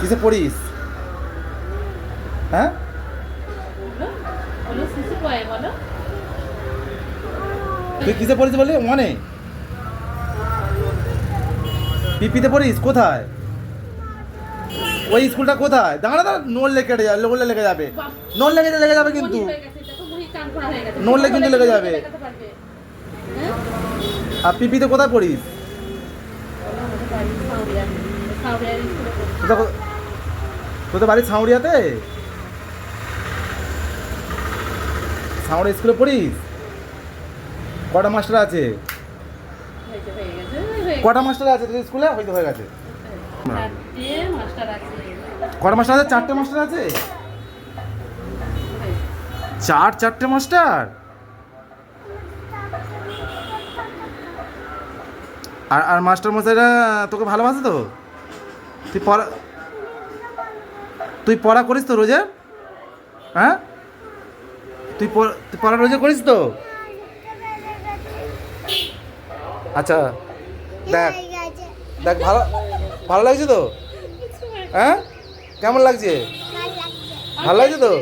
কিসে পড়িস? হ্যাঁ, তুই কিসে পড়িস বলি? মনে পিপিতে পড়িস? কোথায়? ওই স্কুলটা কোথায়? দাঁড়া দাঁড়া, নোট লেগে যাবে, লোলে লেগে যাবে, নোট লেগে যাবে কিন্তু, নোট লেগে কিন্তু লেগে যাবে। আর পিপিতে কোথায় পড়িস? তোদের বাড়ি ছাউড়িয়াতে? ছাউড়িয়া স্কুলে পড়িস? কটা মাস্টার আছে? কটা মাস্টার আছে তোদের স্কুলে? হয়তো হয়ে গেছে। কটা মাস্টার আছে? 4টে মাস্টার আছে। চারটে মাস্টার। আর আর মাস্টার মশাইরা তোকে ভালোবাসে তো? তুই পড়া করিস তো রোজে? হ্যাঁ, তুই পড়া রোজে করিস তো? আচ্ছা, দেখ দেখ, ভালো ভালো লাগছে তো? হ্যাঁ, কেমন লাগছে? ভালো লাগছে তো?